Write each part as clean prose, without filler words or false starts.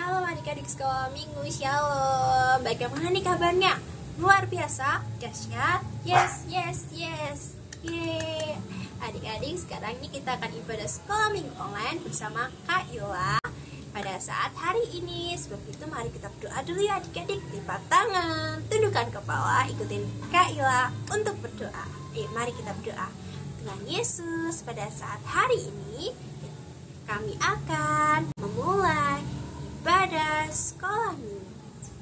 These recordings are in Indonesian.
Halo adik-adik sekolah minggu, shalom. Bagaimana nih kabarnya? Luar biasa, dahsyat, yes. Yeay. Adik-adik, sekarang ini kita akan ibadah sekolah minggu online bersama Kak Ila pada saat hari ini. Sebelum itu mari kita berdoa dulu ya adik-adik. Lipat tangan, tundukkan kepala, ikutin Kak Ila untuk berdoa. Mari kita berdoa. Tuhan Yesus, pada saat hari ini kami akan memulai ibadah sekolah minggu.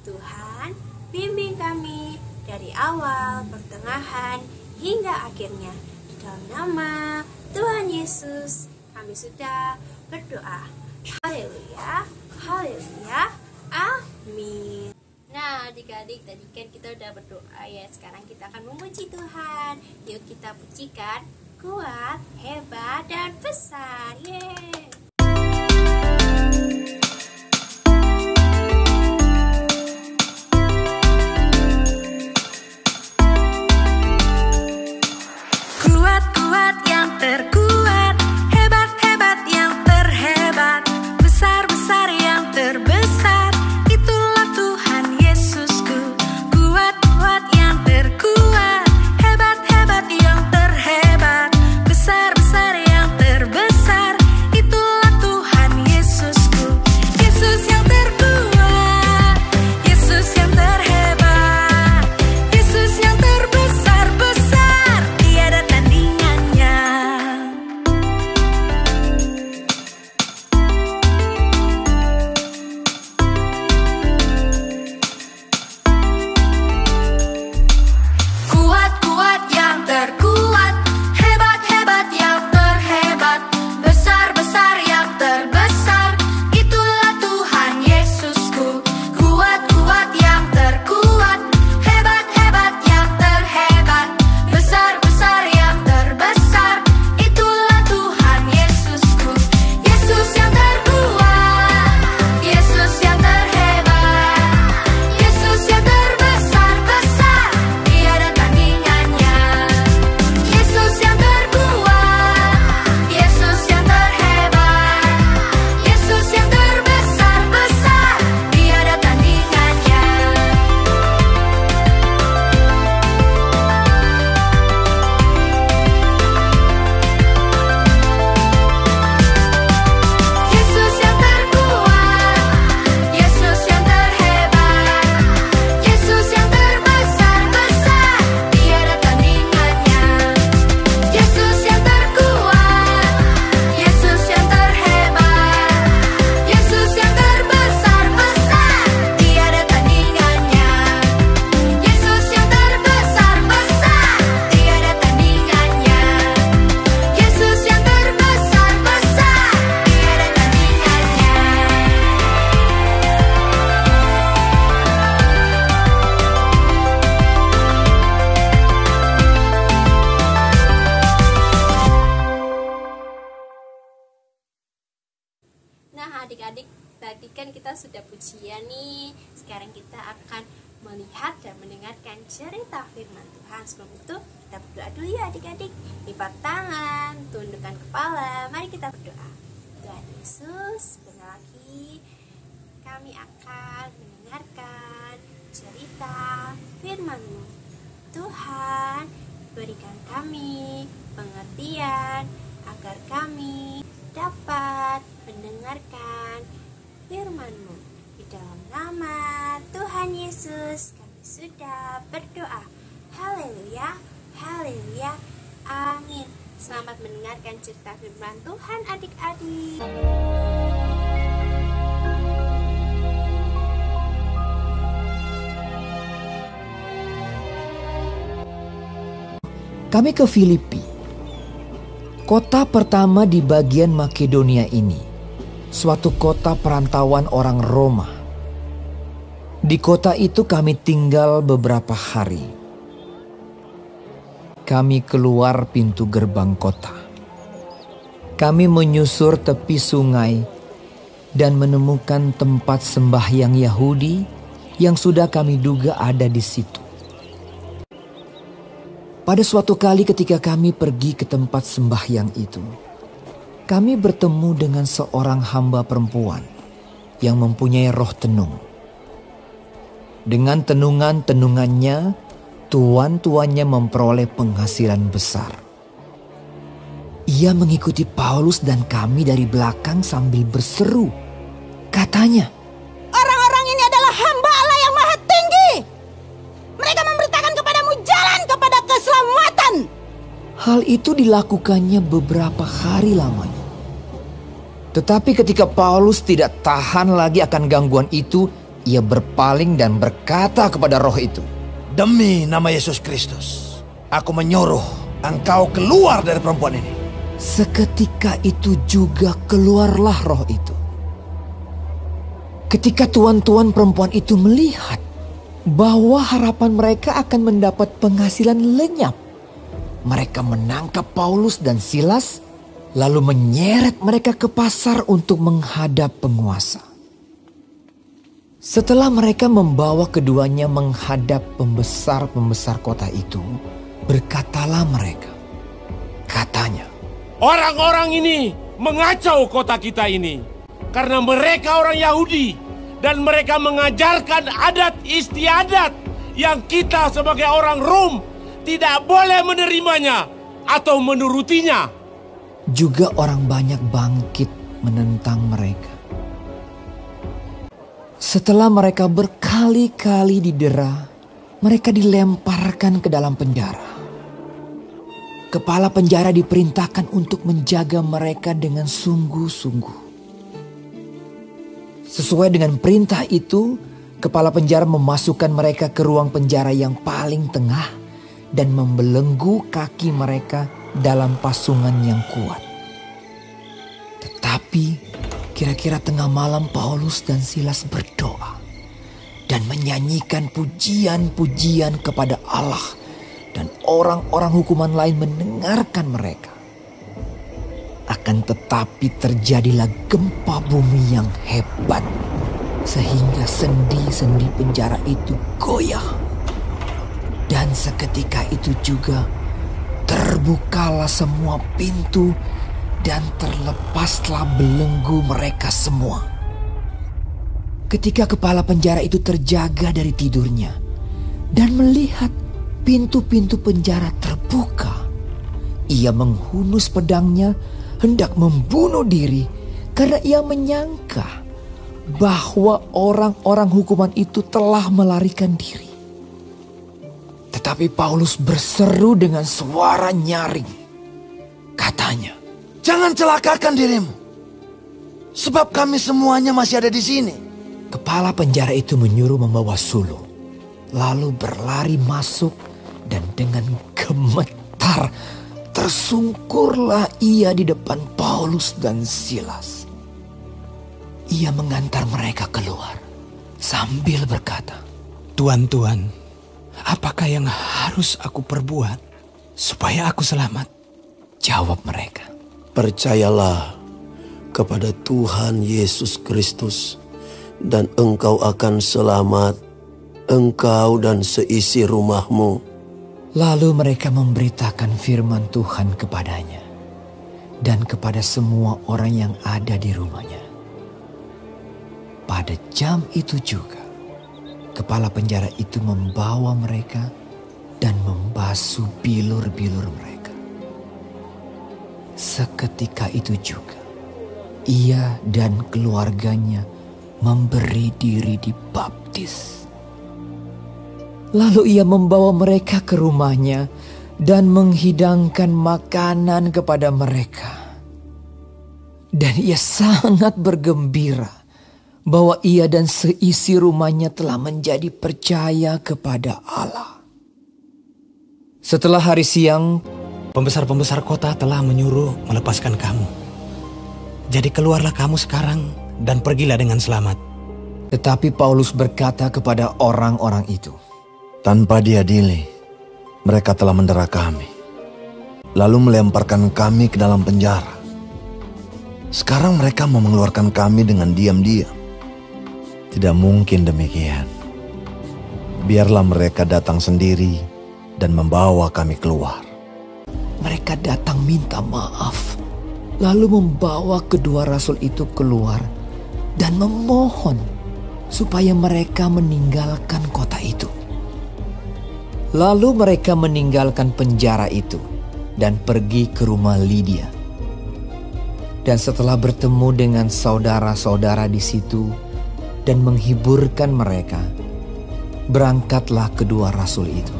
Tuhan, bimbing kami dari awal, pertengahan, hingga akhirnya. Di dalam nama Tuhan Yesus, kami sudah berdoa. Haleluya, haleluya, amin. Nah adik-adik, tadi kan kita udah berdoa ya. Sekarang kita akan memuji Tuhan. Yuk kita pujikan. Kuat, hebat, dan besar. Yeay. Kuat yang terkuat, hebat yang terhebat, besar yang terbesar, itulah Tuhan Yesusku. Kuat yang terkuat, hebat yang terhebat, besar yang terbesar, itulah Tuhan Yesusku. Yesus yang terkuat, Yesus yang terhebat, Yesus yang terbesar, tiada tandingannya. Kuat yang terkuat, hebat yang terhebat, besar yang terbesar, itulah Tuhan Yesusku. Kuat yang terkuat, hebat yang terhebat, besar yang terbesar, itulah Tuhan Yesusku. Yesus yang terkuat, Yesus yang terhebat, Yesus yang terbesar, tiada tandingannya. Yesus yang terkuat, Yesus yang terhebat, Yesus yang terbesar, tiada tandingannya. Yesus yang terkuat, Yesus yang terhebat, Yesus yang terbesar, tiada tandingannya. Yesus yang terkuat, Yesus yang terhebat, Yesus yang terbesar, tiada tandingannya. Yesus yang terbesar, tiada tandingannya. Yesus yang terbesar, tiada Nah adik-adik, tadi kan kita sudah pujian nih. Sekarang kita akan melihat dan mendengarkan cerita firman Tuhan. Sebelum itu kita berdoa dulu ya adik-adik. Lipat tangan, tundukkan kepala, mari kita berdoa. Tuhan Yesus, sebentar lagi kami akan mendengarkan cerita firman-Mu. Tuhan, berikan kami pengertian agar kami dapat mendengarkan firman-Mu. Di dalam nama Tuhan Yesus kami sudah berdoa. Haleluya, haleluya, amin. Selamat mendengarkan cerita firman Tuhan adik-adik. Kami ke Filipi, kota pertama di bagian Makedonia ini, suatu kota perantauan orang Roma. Di kota itu kami tinggal beberapa hari. Kami keluar pintu gerbang kota. Kami menyusur tepi sungai dan menemukan tempat sembahyang Yahudi yang sudah kami duga ada di situ. Pada suatu kali ketika kami pergi ke tempat sembahyang itu, kami bertemu dengan seorang hamba perempuan yang mempunyai roh tenung. Dengan tenungan-tenungannya, tuan-tuannya memperoleh penghasilan besar. Ia mengikuti Paulus dan kami dari belakang sambil berseru. Katanya, Orang-orang ini adalah hamba Allah yang maha tinggi. Mereka memberitakan kepadamu jalan kepada keselamatan. hal itu dilakukannya beberapa hari lamanya. Tetapi ketika Paulus tidak tahan lagi akan gangguan itu, ia berpaling dan berkata kepada roh itu, Demi nama Yesus Kristus, aku menyuruh engkau keluar dari perempuan ini. seketika itu juga keluarlah roh itu. Ketika tuan-tuan perempuan itu melihat bahwa harapan mereka akan mendapat penghasilan lenyap, mereka menangkap Paulus dan Silas, lalu menyeret mereka ke pasar untuk menghadap penguasa. Setelah mereka membawa keduanya menghadap pembesar-pembesar kota itu, berkatalah mereka. Katanya, Orang-orang ini mengacau kota kita ini karena mereka orang Yahudi dan mereka mengajarkan adat istiadat yang kita sebagai orang Rom tidak boleh menerimanya atau menurutinya. juga orang banyak bangkit menentang mereka. Setelah mereka berkali-kali didera, mereka dilemparkan ke dalam penjara. Kepala penjara diperintahkan untuk menjaga mereka dengan sungguh-sungguh. Sesuai dengan perintah itu, kepala penjara memasukkan mereka ke ruang penjara yang paling tengah dan membelenggu kaki mereka dalam pasungan yang kuat. Tetapi kira-kira tengah malam Paulus dan Silas berdoa dan menyanyikan pujian-pujian kepada Allah, dan orang-orang hukuman lain mendengarkan mereka. Akan tetapi terjadilah gempa bumi yang hebat, sehingga sendi-sendi penjara itu goyah. Dan seketika itu juga terbukalah semua pintu dan terlepaslah belenggu mereka semua. Ketika kepala penjara itu terjaga dari tidurnya dan melihat pintu-pintu penjara terbuka, ia menghunus pedangnya hendak membunuh diri karena ia menyangka bahwa orang-orang hukuman itu telah melarikan diri. Tetapi Paulus berseru dengan suara nyaring. Katanya, Jangan celakakan dirimu, sebab kami semuanya masih ada di sini. kepala penjara itu menyuruh membawa sulung, lalu berlari masuk dan dengan gemetar tersungkurlah ia di depan Paulus dan Silas. Ia mengantar mereka keluar sambil berkata, Tuan-tuan, apakah yang harus aku perbuat supaya aku selamat? Jawab mereka, Percayalah kepada Tuhan Yesus Kristus dan engkau akan selamat, engkau dan seisi rumahmu. Lalu mereka memberitakan firman Tuhan kepadanya dan kepada semua orang yang ada di rumahnya. Pada jam itu juga, kepala penjara itu membawa mereka dan membasuh bilur-bilur mereka. Seketika itu juga, ia dan keluarganya memberi diri dibaptis. Lalu ia membawa mereka ke rumahnya dan menghidangkan makanan kepada mereka. Dan ia sangat bergembira bahwa ia dan seisi rumahnya telah menjadi percaya kepada Allah. Setelah hari siang, Pembesar-pembesar kota telah menyuruh melepaskan kamu. Jadi keluarlah kamu sekarang dan pergilah dengan selamat. tetapi Paulus berkata kepada orang-orang itu, Tanpa diadili, mereka telah mendera kami, lalu melemparkan kami ke dalam penjara. Sekarang mereka mau mengeluarkan kami dengan diam-diam. Tidak mungkin demikian. Biarlah mereka datang sendiri dan membawa kami keluar. Mereka datang minta maaf, lalu membawa kedua rasul itu keluar dan memohon supaya mereka meninggalkan kota itu. Lalu mereka meninggalkan penjara itu dan pergi ke rumah Lydia. Dan setelah bertemu dengan saudara-saudara di situ dan menghiburkan mereka, berangkatlah kedua rasul itu.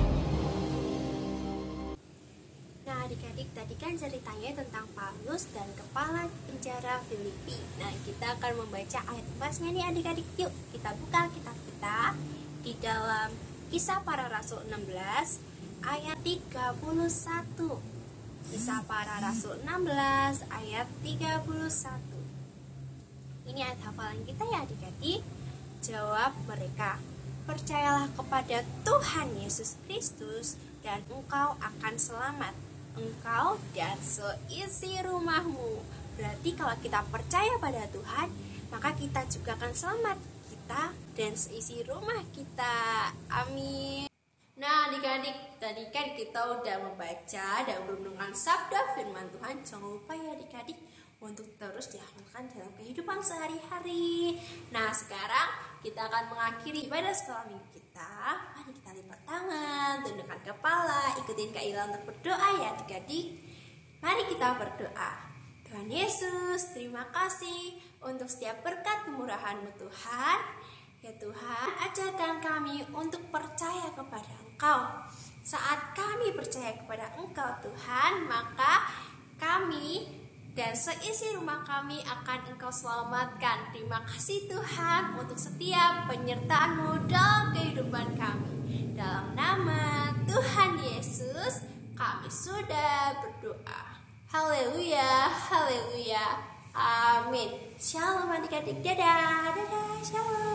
Nah, adik-adik, tadi kan ceritanya tentang Paulus dan kepala penjara Filipi. Nah, kita akan membaca ayat emasnya nih adik-adik. Yuk, kita buka kitab kita di dalam Kisah Para Rasul 16 ayat 31. Kisah Para Rasul 16 ayat 31. Ini ayat hafalan kita ya adik-adik. Jawab mereka, percayalah kepada Tuhan Yesus Kristus dan engkau akan selamat, engkau dan seisi rumahmu. Berarti kalau kita percaya pada Tuhan, maka kita juga akan selamat, kita dan seisi rumah kita. Amin. Nah adik-adik, tadi kan kita udah membaca dan merenungkan sabda firman Tuhan. Jangan lupa ya adik-adik untuk terus diamalkan dalam kehidupan sehari-hari. Nah sekarang kita akan mengakhiri ibadah sekolah minggu kita. Mari kita lipat tangan, tundukkan kepala, ikutin Kak Ila untuk berdoa ya adik-adik. Mari kita berdoa. Tuhan Yesus, terima kasih untuk setiap berkat kemurahan-Mu Tuhan. Ya Tuhan, ajarkan kami untuk percaya kepada Engkau. Saat kami percaya kepada Engkau Tuhan, maka kami dan seisi rumah kami akan Engkau selamatkan. Terima kasih Tuhan untuk setiap penyertaan-Mu dalam kehidupan kami. Dalam nama Tuhan Yesus, kami sudah berdoa. Haleluya, haleluya, amin. Shalom adik-adik, dadah, dadah, shalom.